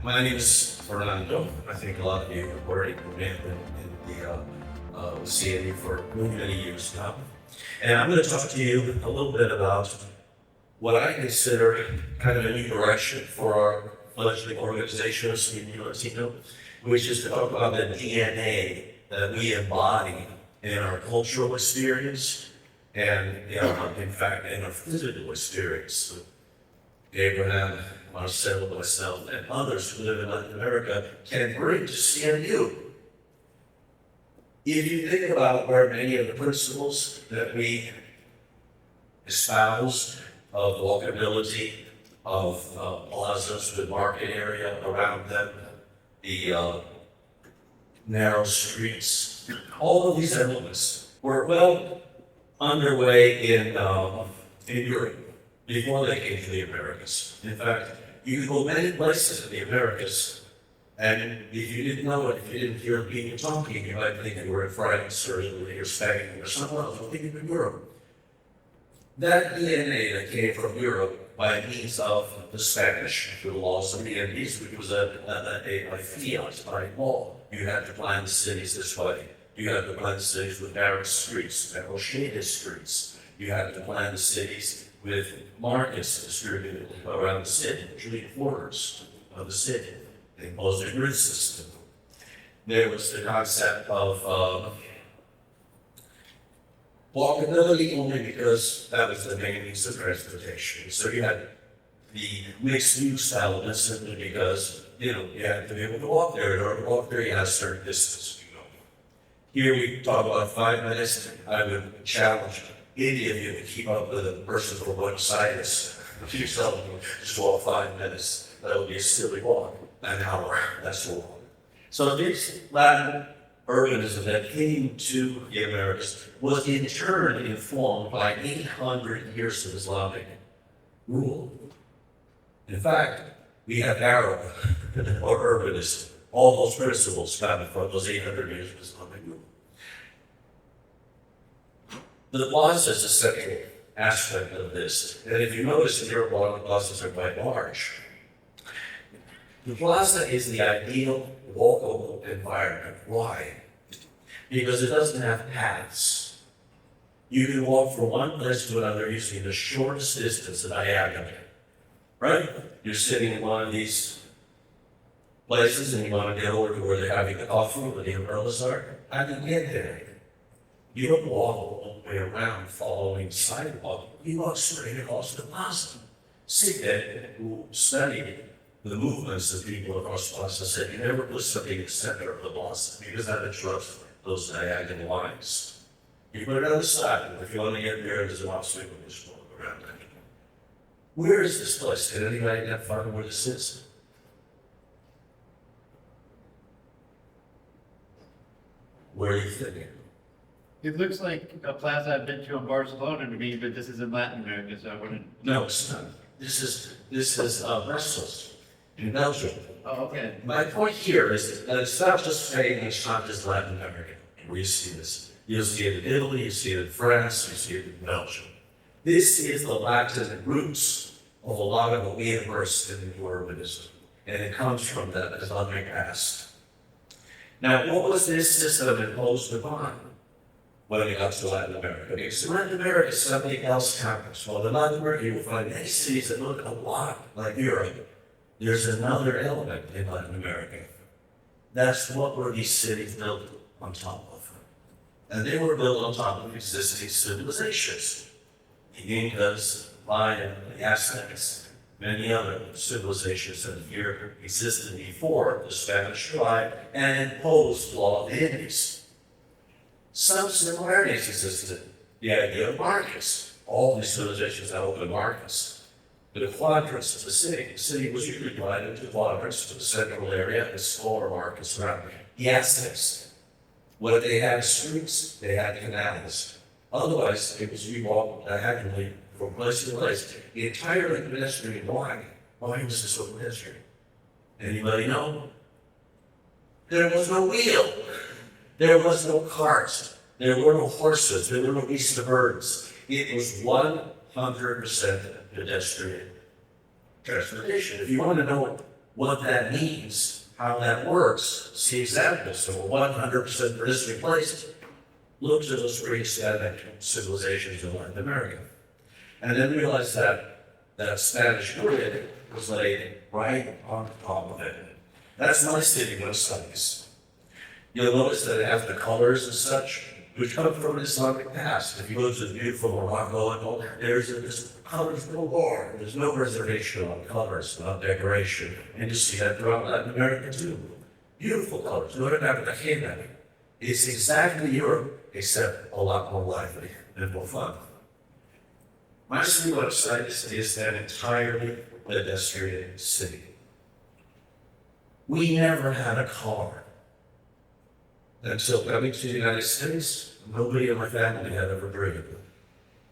My name is Fernando. I think a lot of you have already may have been in the CNU for many years now. And I'm going to talk to you a little bit about what I consider kind of a new direction for our fledgling organization of CNU Latino, which is to talk about the DNA that we embody in our cultural experience and, in fact, in our physical experience. Abraham, Marcelo, myself, and others who live in Latin America can bring to CNU. If you think about where many of the principles that we espouse of walkability, of plazas with market area around them, the narrow streets, all of these elements were well underway in Europe before they came to the Americas. In fact, you can go many places in the Americas, and if you didn't know it, if you didn't hear people talking, you might think you were in France or Italy or Spain or somewhere else, or thinking of Europe. That DNA that came from Europe by means of the Spanish, through the laws of the Andes, which was a fiat by law. You had to plan the cities this way. You had to plan the cities with narrow streets, narrow shaded streets. You had to plan the cities with markets distributed around the city, usually quarters of the city. They imposed a grid system. There was the concept of walkability only because that was the main means of transportation. So you had the mixed use element simply because, you had to be able to walk there. In order to walk there, you had a certain distance. Here we talk about 5 minutes. I would challenge any of you to keep up with a person from Buenos Aires. If you tell them just walk 5 minutes, that would be a silly walk. An hour, that's long. So this Latin urbanism that came to the Americas was in turn informed by 800 years of Islamic rule. In fact, we have Arab or urbanism. All those principles come from those 800 years of Islamic rule. The plaza is a central aspect of this. And if you notice in Europe, a lot of the plazas are quite large. The plaza is the ideal walkable environment. Why? Because it doesn't have paths. You can walk from one place to another using the shortest distance diagonally. Right? You're sitting in one of these places and you want to get over to where they're having the coffee where the umbrellas are. How do you get there? You don't walk all the way around following the sidewalk. You walk straight across the plaza. Signet, who studied the movements of people across the plaza, said you never put something in the center of the plaza because that interrupts those diagonal lines. You put it on the side, and if you want to get there, there's an obstacle you just walk around it. Where is this place? Can anybody identify where this is? Where are you thinking? It looks like a plaza I've been to in Barcelona to me, but this is in Latin America, so I wouldn't. No, it's not. This is Brussels in Belgium. Oh, okay. My point here is that it's not just Spain, it's not just Latin America where you see this. You'll see it in Italy, you see it in France, you see it in Belgium. This is the Latin roots of a lot of what we immersed in urbanism, and it comes from that Islamic past. Now, what was this system imposed upon when we got to Latin America? Because in Latin America, something else happens. Well, in Latin America, you will find many cities that look a lot like Europe. There's another element in Latin America. That's what were these cities built on top of. And they were built on top of existing civilizations. The Incas, Mayan, the Aztecs, many other civilizations that here existed before the Spanish arrived and imposed law of the Andes. Some similarities existed. The idea of markets. All these civilizations had open markets. The quadrants of the city was usually divided into quadrants to the central area and smaller markets around it. The Aztecs, when they had streets, they had canals. Otherwise, it was you walk diagonally from place to place. Entirely pedestrian. Why? Why was this so pedestrian? Anybody know? There was no wheel. There was no cart. There were no horses. There were no beasts of burdens. It was 100% pedestrian transportation. If you want to know what that means, how that works, see examples. So 100% pedestrian place, look to those pre-Islamic civilizations in Latin America. And then realize that Spanish grid was laid right on top of it. That's my city most studies. You'll notice that it has the colors and such, which come from an Islamic past. If you go to the beautiful Morocco and all, there's colors galore. There's no reservation on colors, on decoration. And you see that throughout Latin America too. Beautiful colors. Go to Cartagena. It's exactly Europe, except a lot more lively and more fun. My city website is an entirely pedestrian city. We never had a car. Until coming to the United States, nobody in my family had ever driven.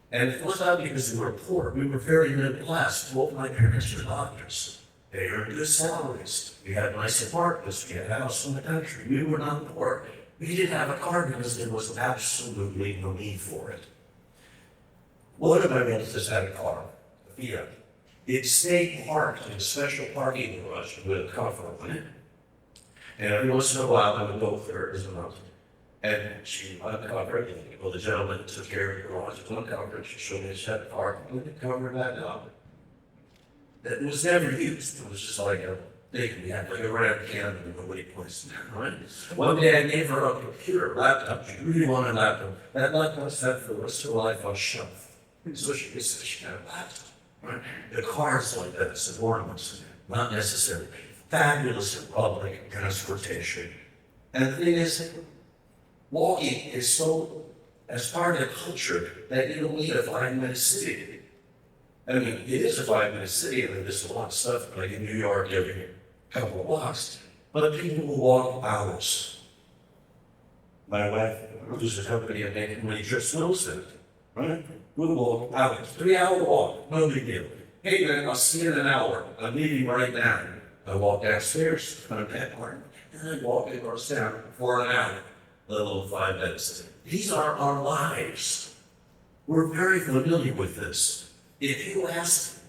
And it was not because we were poor. We were very middle class. Both my parents were doctors. They earned good salaries. We had nice apartments. We had a house in the country. We were not poor. We didn't have a car because there was absolutely no need for it. One of my relatives had a car, a Fiat. It stayed parked in a special parking garage with a cover on it. And every once in a while, I would go there as a month. And she uncovered it. Well, the gentleman took care of the garage, uncovered it. She showed me she had a car, and we covered that up. It was never used. It was just like a thing. We had like a red can and nobody placed it, right? One day I gave her a computer, laptop. She really wanted a laptop. That laptop sat for the rest of her life on a shelf. So she could say she had a laptop, right? The cars like that, as ornaments, not necessary. Fabulous public transportation. And the thing is, walking is so, as part of the culture, that you don't need a 5-minute city. I mean, it is a 5-minute city, and there's a lot of stuff, like in New York, every couple of blocks. But people will walk hours. My wife, who's a company of making many trips, knows it, right? We'll walk hours, 3-hour walk, no big deal. Hey man, I'll see you in an hour. I'm leaving right now. I walk downstairs, I'm that part, and I walk across town for an hour, let alone 5 minutes. These are our lives. We're very familiar with this. If you ask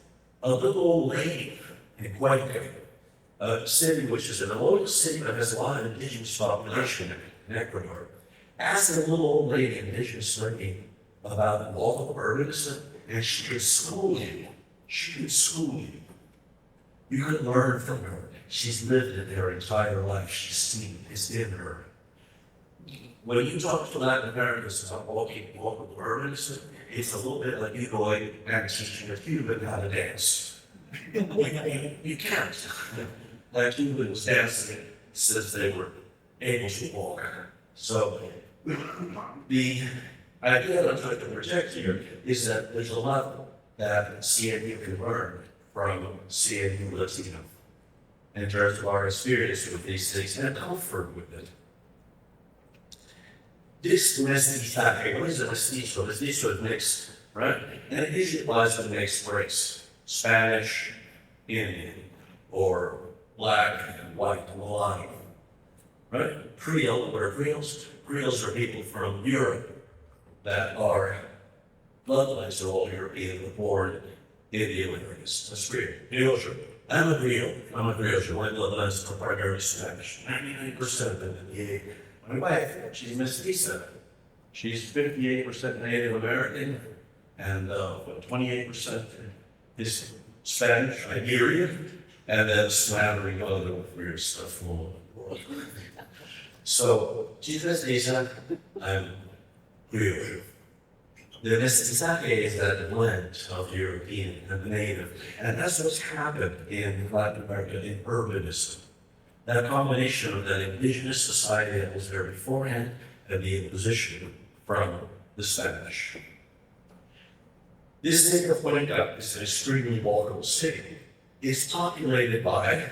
a little old lady in Cuenca, a city which is an old city that has a lot of indigenous population in Ecuador, ask a little old lady, indigenous lady, about local urbanism, and she could school you. She could school you. You could learn from her. She's lived it her entire life. She's seen it. It's in her. When you talk to Latin Americans about local urbanism, it's a little bit like you going and teaching a Cuban how to dance. You can't. Like Cubans dancing since they were able to walk. So the idea that I'm trying to project here is that there's a lot that CNU can learn from CNU Latino in terms of our experience with these things and comfort with it. This mestizaje, what is a mestizo? Mestizo is mixed, right? And it usually applies to mixed race, Spanish, Indian, or black and white mulatto, right? Creole, what are Creoles? Creoles are people from Europe that are bloodlines are all European, born in the immigrants. That's Creole. Creole. I'm a Creole. My bloodlines are primarily Spanish. 99% of them in the age. My wife, she's mestiza. She's 58% Native American and 28% is Spanish, Iberian, and then smattering other weird stuff all over the world. So she's mestiza, I'm Creole. The mestizaje is that blend of European and Native, and that's what's happened in Latin America in urbanism. That combination of that indigenous society that was there beforehand and the imposition from the Spanish. This city of Cuenca is an extremely walkable city. It's populated by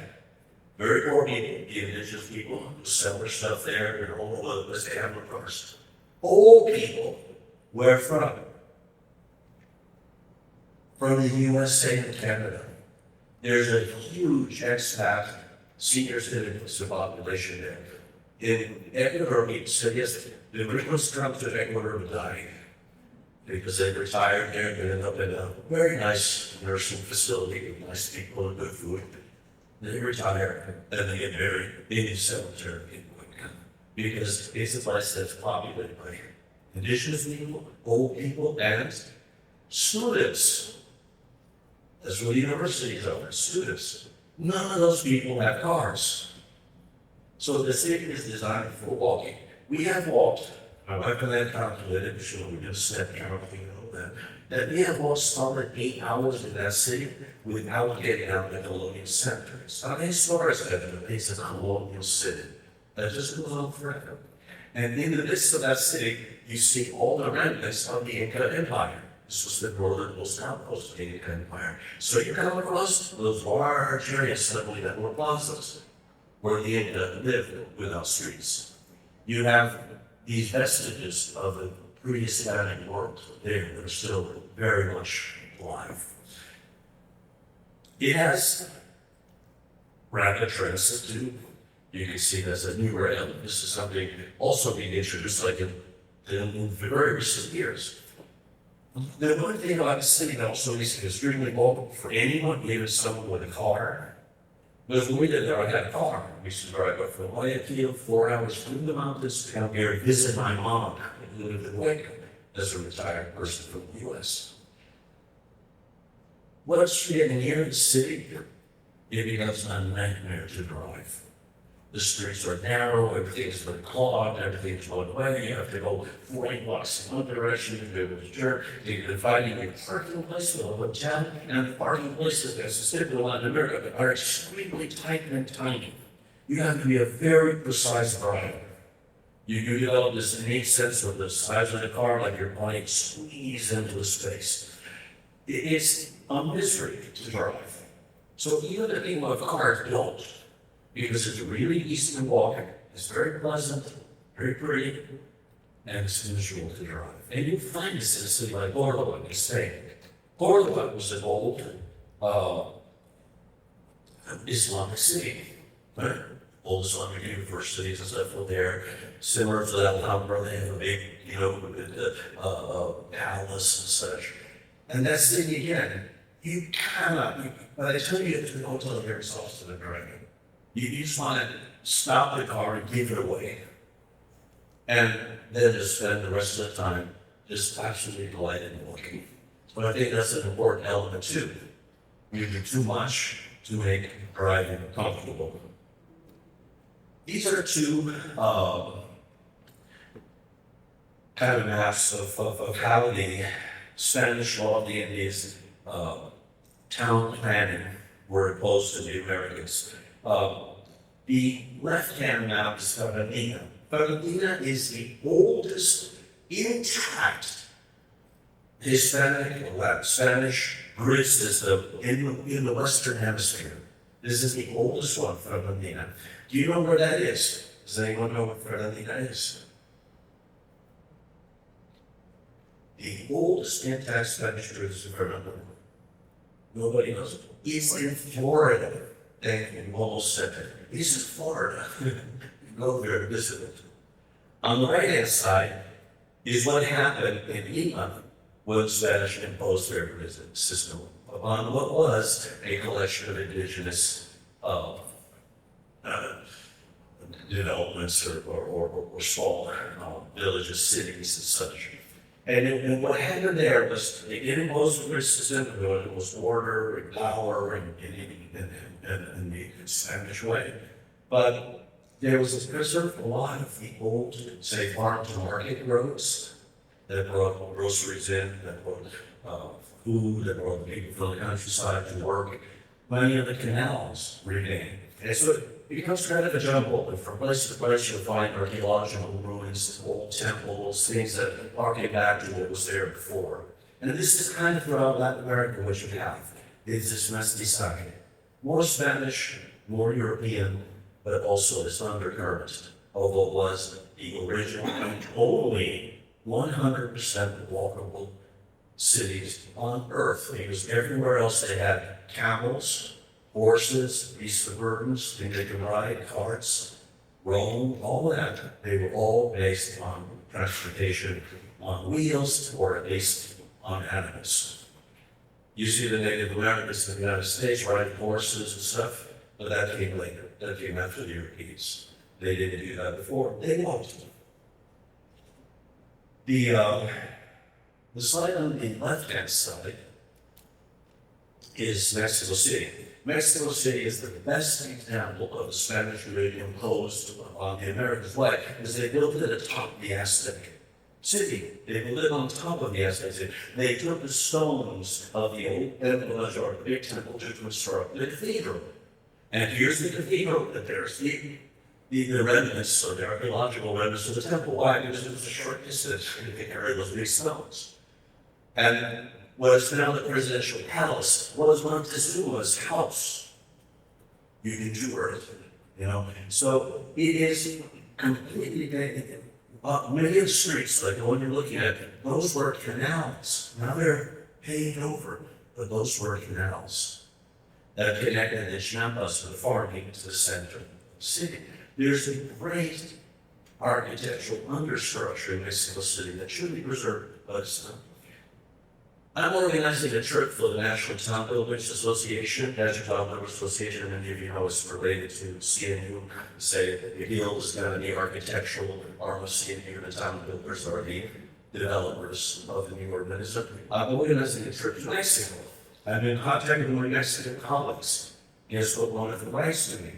very poor people, the indigenous people who sell their stuff there and all over the place. They have no cars. Old people. Where from? From the USA and Canada. There's a huge expat senior citizen population there. In Ecuador, people said yes, the original countries of Ecuador were dying because they retired there and ended up in a very nice nursing facility with nice people and good food. They retire, and they get married in the cemetery in Wickham, because it's a place that's populated by indigenous people, old people, and students. That's where the universities are, students. None of those people have cars. So the city is designed for walking. We have walked, my wife and I calculated, sure we just step count, you know, that we have walked solid 8 hours in that city without getting out of the colonial center. It's not a historic center, it's a colonial city. That just goes on forever. And in the midst of that city, you see all the remnants of the Inca Empire. This was the northernmost outpost of the Inca Empire. So you come across those large areas suddenly that were plazas, where the Inca lived without streets. You have these vestiges of the pre-Islamic world there that are still very much alive. It has rapid transit too. You can see there's a new rail. This is something also being introduced like in very recent years. The one thing about the city that also makes it extremely mobile for anyone, even someone with a car, because when we did there, I had a car. We used to drive up from Guayaquil, 4 hours through the mountains to come here and visit my mom, who lived in Wickham, as a retired person from the US. Once you get near the city, it becomes a nightmare to drive. The streets are narrow, everything's been clogged, everything's one way, you have to go 40 blocks in one direction to be able to turn. You can find a parking place with a hotel, and the parking places, as is typical in America, are extremely tight and tiny. You have to be a very precise driver. You develop this innate sense of the size of the car, like you're playing squeeze into a space. It's a misery to drive. So even the people with cars don't. Because it's really easy to walk, it's very pleasant, very pretty, and it's miserable to drive. And you find this in a city like Cordoba in Spain. Cordoba was an old Islamic city, right? Old Islamic universities and stuff were there, similar to that Alhambra, they have a big, palace and such. And that city again, you cannot, by the time you get to the hotel, you're exhausted and driving. You just want to stop the car and give it away. And then just spend the rest of the time just absolutely delighted in walking. But I think that's an important element too. You do too much to make driving comfortable. These are two kind of maps of how the Spanish law of the Indies town planning were imposed to the Americans. The left-hand map is Fernandina. Fernandina is the oldest intact Hispanic or Latin Spanish grid system in the Western Hemisphere. This is the oldest one, Fernandina. Do you know where that is? Does anyone know what Fernandina is? The oldest intact Spanish grid system, Fernandina. Nobody knows it. It's in Florida. Thank you, you almost said it. This is Florida. Go there to visit it. On the right-hand side is what happened in Lima when the Spanish imposed their system upon what was a collection of indigenous developments or small villages, cities, and such. And what happened there was they didn't impose the system, it was order and power in the Spanish way. But there was preserved a lot of the old, say, farm to market roads that brought groceries in, that brought food, that brought people from the countryside to work. Many of the canals remain. And so it becomes kind of a jumble. And from place to place, you'll find archaeological ruins, old temples, things that harken back to what was there before. And this is kind of throughout Latin America what you have. It's this mestizaje. More Spanish, more European, but also this undercurrent, although it was the original and only 100% walkable cities on Earth, because everywhere else they had camels, horses, beasts of burdens, things they could ride, carts, Rome, all that. They were all based on transportation on wheels or based on animals. You see the Native Americans in the United States riding horses and stuff. But that came later. That came after the Europeans. They didn't do that before. They won't. The slide on the left-hand side is Mexico City. Mexico City is the best example of the Spanish really imposed on the Americans. Why? Because they built it atop the Aztec city. They built it on top of the Aztec city. They took the stones of the old temple, or the big temple, to construct the cathedral. And here's the cathedral, and there's the remnants, or the archaeological remnants of the temple. Why? Because it was a short distance to carry those big stones. And what is now the presidential palace was Montezuma's house. You can tour it, you know. So it is completely, many of the streets, like the one you're looking at, those were canals. Now they're paved over, but those were canals that connected the Chiapas to the farming to the center of the city. There's a great architectural understructure in Mexico City that should be preserved, but it's not. I'm organizing a trip for the National Town Builders Association, National Town Builders Association, many of you know it's related to CNU. Say that the Hill is kind of the architectural arm of CNU, the town builders are the developers of the new urbanism. I'm organizing a trip to Mexico. I've been contacting my Mexican colleagues. Guess what one of them writes to me?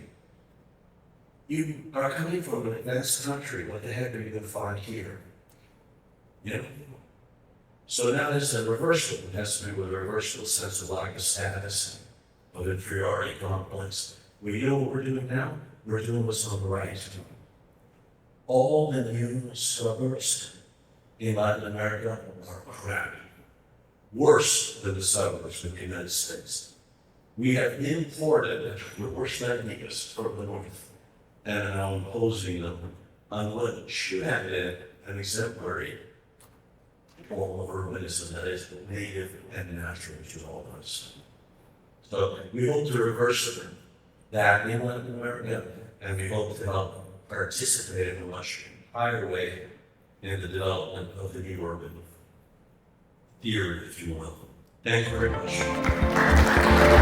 You are coming from an advanced country, what the heck are you going to find here? You know? So now there's a reversal. It has to do with a reversal sense of lack of status, of inferiority complex. We know what we're doing now? We're doing what's on the right. All the new suburbs in Latin America are crappy. Worse than the suburbs in the United States. We have imported the worst ideas from the north and are now imposing them on what should have been an exemplary form of urbanism that is native and natural to all of us. So we hope to reverse that in Latin America, and we hope to help participate in a much higher way in the development of the new urban theory, if you will. Thank you very much.